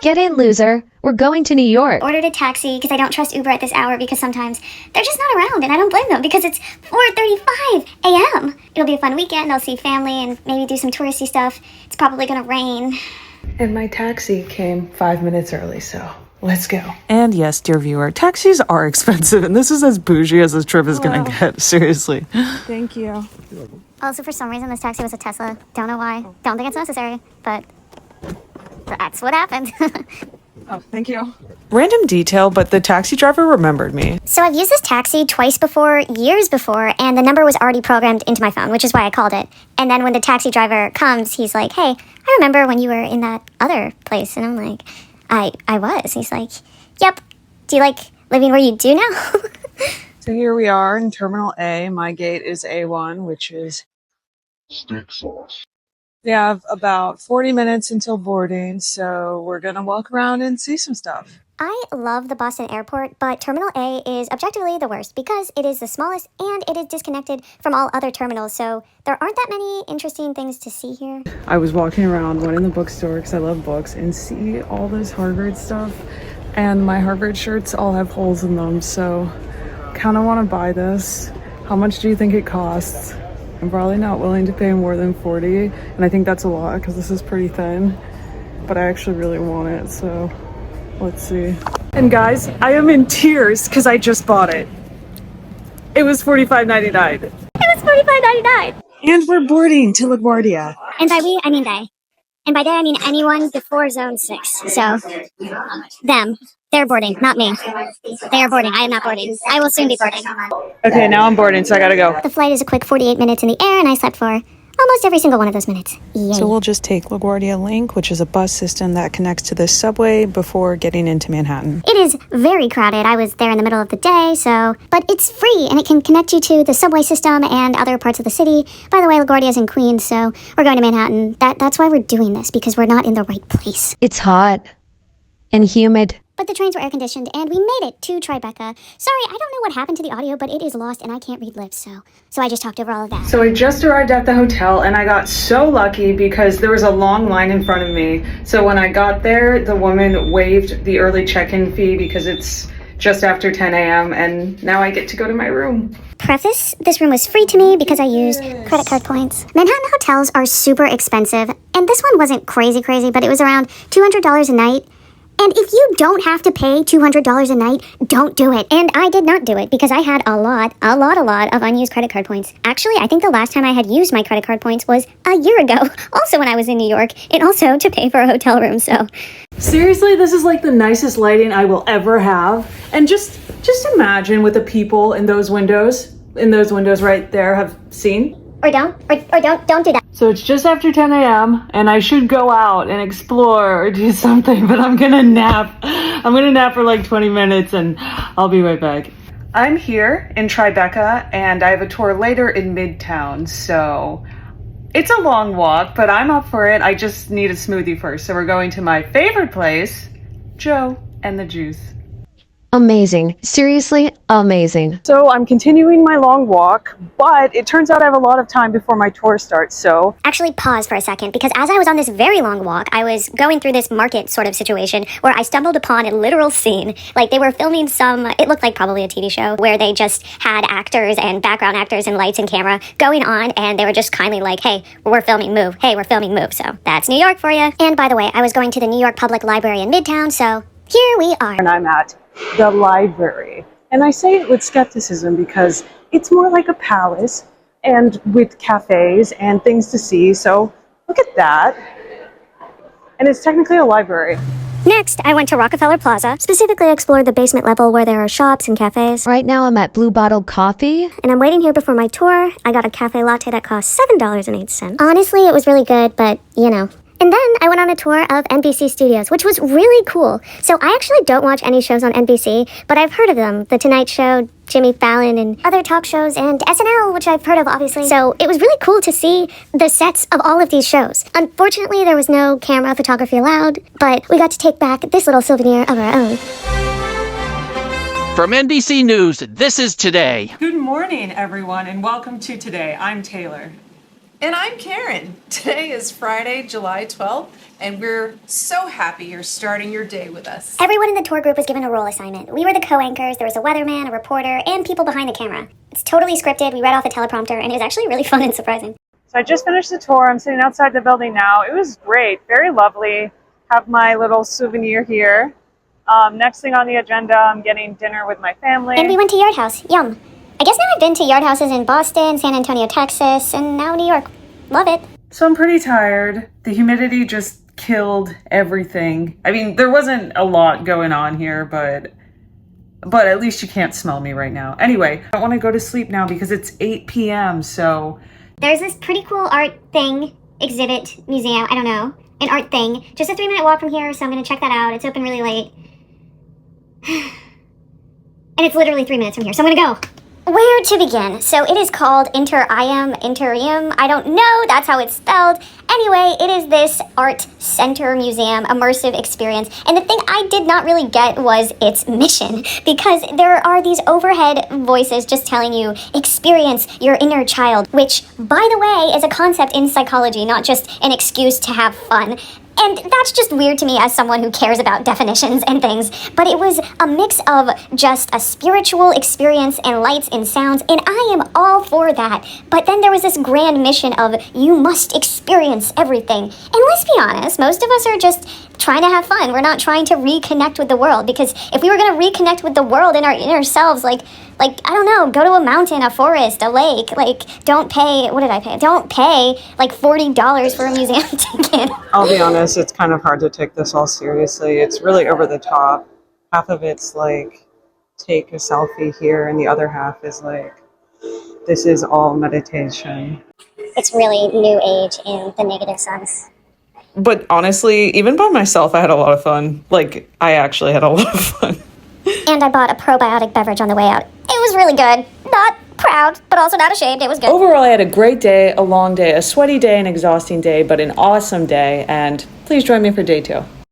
Get in, loser. We're going to New York. Ordered a taxi because I don't trust Uber at this hour because sometimes they're just not around, and I don't blame them because it's 4:35 a.m. It'll be a fun weekend. I'll see family and maybe do some touristy stuff. It's probably gonna rain. And my taxi came 5 minutes early, so let's go. And yes, dear viewer, taxis are expensive, and this is as bougie as this trip is gonna get. Seriously. Thank you. Also, for some reason, this taxi was a Tesla. Don't know why. Don't think it's necessary, but that's what happened. Oh, thank you. Random detail, but the taxi driver remembered me. So I've used this taxi twice before, years before, and the number was already programmed into my phone, which is why I called it. And then when the taxi driver comes, he's like, hey, I remember when you were in that other place. And I'm like, I was. He's like, yep. Do you like living where you do now? So here we are in Terminal A. My gate is A1, which is Stick sauce. we have about 40 minutes until boarding, so we're gonna walk around and see some stuff. I love the Boston airport, but Terminal A is objectively the worst because it is the smallest and it is disconnected from all other terminals, so there aren't that many interesting things to see here. I was walking around, went in the bookstore because I love books, and see all this Harvard stuff, and my Harvard shirts all have holes in them, so kind of want to buy this. How much do you think it costs? I'm probably not willing to pay more than 40, and I think that's a lot because this is pretty thin, but I actually really want it, so let's see. And guys, I am in tears because I just bought it. It was $45.99. It was $45.99! And we're boarding to LaGuardia. And by we, I mean they. And by they, I mean anyone before Zone 6. So, them. They're boarding, not me. They are boarding. I am not boarding. I will soon be boarding. Okay, now I'm boarding, so I gotta go. The flight is a quick 48 minutes in the air, and I slept for almost every single one of those minutes. Yay. So we'll just take LaGuardia Link, which is a bus system that connects to the subway before getting into Manhattan. It is very crowded. I was there in the middle of the day, but it's free, and it can connect you to the subway system and other parts of the city. By the way, LaGuardia is in Queens, so we're going to Manhattan. That's why we're doing this, because we're not in the right place. It's hot and humid. But the trains were air-conditioned, and we made it to Tribeca. Sorry, I don't know what happened to the audio, but it is lost, and I can't read lips, so I just talked over all of that. So I just arrived at the hotel, and I got so lucky because there was a long line in front of me. So when I got there, the woman waived the early check-in fee because it's just after 10 a.m., and now I get to go to my room. Preface, this room was free to me because I used credit card points. Manhattan hotels are super expensive, and this one wasn't crazy, but it was around $200 a night. And if you don't have to pay $200 a night, don't do it. And I did not do it because I had a lot of unused credit card points. Actually, I think the last time I had used my credit card points was a year ago. Also when I was in New York, and also to pay for a hotel room, so. Seriously, this is like the nicest lighting I will ever have. And just imagine what the people in those windows right there have seen. Or don't do that. So it's just after 10 a.m. and I should go out and explore or do something, but I'm gonna nap. I'm gonna nap for like 20 minutes and I'll be right back. I'm here in Tribeca and I have a tour later in Midtown, so it's a long walk, but I'm up for it. I just need a smoothie first. So we're going to my favorite place, Joe and the Juice. Amazing. Seriously, amazing. So I'm continuing my long walk, but it turns out I have a lot of time before my tour starts, so... Actually, pause for a second, because as I was on this very long walk, I was going through this market sort of situation where I stumbled upon a literal scene. Like, they were filming it looked like probably a TV show, where they just had actors and background actors and lights and camera going on, and they were just kindly like, hey, we're filming, move. Hey, we're filming, move. So, that's New York for you. And by the way, I was going to the New York Public Library in Midtown, so here we are. And I'm at the library. And I say it with skepticism because it's more like a palace and with cafes and things to see. So look at that. And it's technically a library. Next, I went to Rockefeller Plaza, specifically explored the basement level where there are shops and cafes. Right now I'm at Blue Bottle Coffee. And I'm waiting here before my tour. I got a cafe latte that cost $7.08. Honestly, it was really good, but you know. And then I went on a tour of NBC Studios, which was really cool. So I actually don't watch any shows on NBC, but I've heard of them. The Tonight Show, Jimmy Fallon, and other talk shows, and SNL, which I've heard of, obviously. So it was really cool to see the sets of all of these shows. Unfortunately, there was no camera photography allowed, but we got to take back this little souvenir of our own. From NBC News, this is Today. Good morning, everyone, and welcome to Today. I'm Taylor. And I'm Karen. Today is Friday, July 12th, and we're so happy you're starting your day with us. Everyone in the tour group was given a role assignment. We were the co-anchors, there was a weatherman, a reporter, and people behind the camera. It's totally scripted, we read off a teleprompter, and it was actually really fun and surprising. So I just finished the tour. I'm sitting outside the building now. It was great, very lovely. Have my little souvenir here. Next thing on the agenda, I'm getting dinner with my family. And we went to Yard House. Yum. I guess now I've been to Yard Houses in Boston, San Antonio, Texas, and now New York. Love it. So I'm pretty tired. The humidity just killed everything. I mean, there wasn't a lot going on here, but at least you can't smell me right now. Anyway, I want to go to sleep now because it's 8 p.m. So There's this pretty cool art thing, exhibit, museum, I don't know, an art thing. Just a 3-minute walk from here, so I'm going to check that out. It's open really late. And it's literally 3 minutes from here, so I'm going to go. Where to begin? So it is called Interium. I don't know, that's how it's spelled. Anyway, it is this art center museum, immersive experience. And the thing I did not really get was its mission, because there are these overhead voices just telling you, experience your inner child, which, by the way, is a concept in psychology, not just an excuse to have fun. And that's just weird to me as someone who cares about definitions and things. But it was a mix of just a spiritual experience and lights and sounds, and I am all for that. But then there was this grand mission of you must experience everything. And let's be honest, most of us are just trying to have fun. We're not trying to reconnect with the world, because if we were going to reconnect with the world in our inner selves, like I don't know, go to a mountain, a forest, a lake, don't pay, what did I pay? Don't pay like $40 for a museum ticket. I'll be honest, it's kind of hard to take this all seriously. It's really over the top. Half of it's like, take a selfie here, and the other half is like, this is all meditation. It's really new age in the negative sense. But honestly, even by myself, I had a lot of fun. Like, I actually had a lot of fun. And I bought a probiotic beverage on the way out. It was really good. Not proud, but also not ashamed. It was good. Overall, I had a great day, a long day, a sweaty day, an exhausting day, but an awesome day. And please join me for day 2.